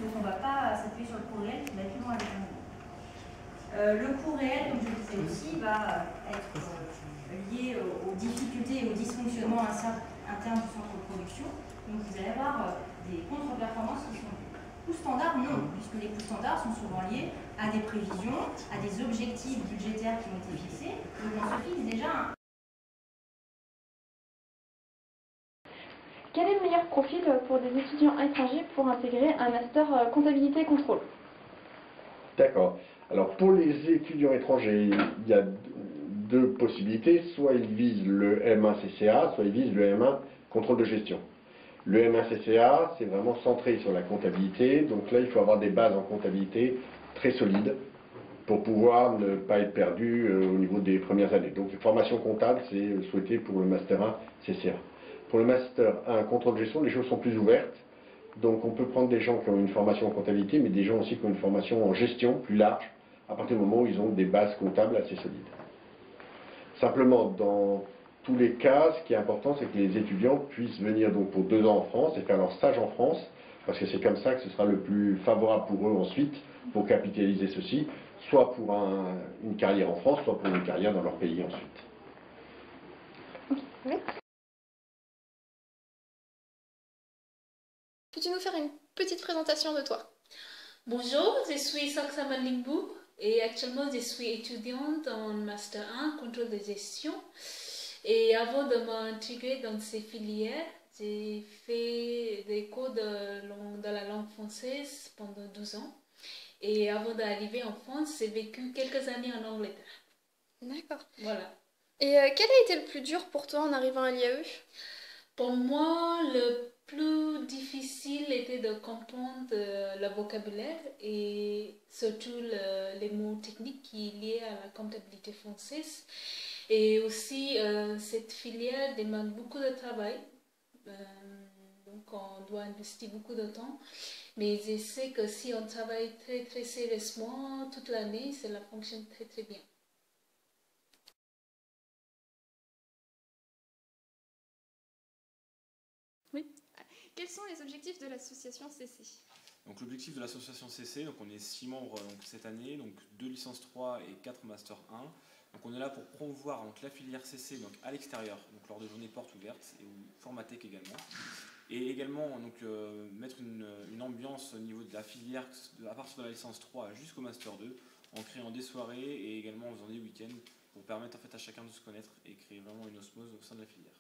Donc on ne va pas s'appuyer sur le coût réel qui va être long à déterminer. Le coût réel, comme je le disais aussi, va être lié aux difficultés et aux dysfonctionnements internes du centre de production. Donc vous allez avoir des contre-performances qui sont coûts standards, non, puisque les coûts standards sont souvent liés à des prévisions, à des objectifs budgétaires qui ont été fixés. Donc on se fixe déjà un... Quel est le meilleur profil pour des étudiants étrangers pour intégrer un master comptabilité et contrôle? D'accord. Alors pour les étudiants étrangers, il y a deux possibilités. Soit ils visent le M1 CCA, soit ils visent le M1 contrôle de gestion. Le M1 CCA, c'est vraiment centré sur la comptabilité. Donc là, il faut avoir des bases en comptabilité très solides pour pouvoir ne pas être perdu au niveau des premières années. Donc la formation comptable, c'est souhaité pour le Master 1 CCA. Pour le Master 1 contrôle de gestion, les choses sont plus ouvertes. Donc on peut prendre des gens qui ont une formation en comptabilité, mais des gens aussi qui ont une formation en gestion plus large, à partir du moment où ils ont des bases comptables assez solides. Simplement, dans tous les cas, ce qui est important, c'est que les étudiants puissent venir donc pour 2 ans en France et faire leur stage en France, parce que c'est comme ça que ce sera le plus favorable pour eux ensuite, pour capitaliser ceci, soit pour une carrière en France, soit pour une carrière dans leur pays ensuite. Oui. Peux-tu nous faire une petite présentation de toi? Bonjour, je suis Saksama Lingbu et actuellement je suis étudiante en Master 1 contrôle de gestion. Et avant de m'intégrer dans ces filières, j'ai fait des cours de la langue française pendant 12 ans. Et avant d'arriver en France, j'ai vécu quelques années en Angleterre. D'accord. Voilà. Et quel a été le plus dur pour toi en arrivant à l'IAE? Pour moi, le plus difficile était de comprendre le vocabulaire et surtout les mots techniques qui sont liés à la comptabilité française. Et aussi, cette filière demande beaucoup de travail, donc on doit investir beaucoup de temps. Mais je sais que si on travaille très très sérieusement toute l'année, cela fonctionne très très bien. Oui. Quels sont les objectifs de l'association CC? Donc l'objectif de l'association CC, donc on est 6 membres donc, cette année, donc 2 licences 3 et 4 Master 1. Donc on est là pour promouvoir donc, la filière CC donc, à l'extérieur, donc lors de journées portes ouvertes et Formatech également. Et également donc, mettre une ambiance au niveau de la filière à partir de la licence 3 jusqu'au Master 2 en créant des soirées et également en faisant des week-ends pour permettre en fait, à chacun de se connaître et créer vraiment une osmose au sein de la filière.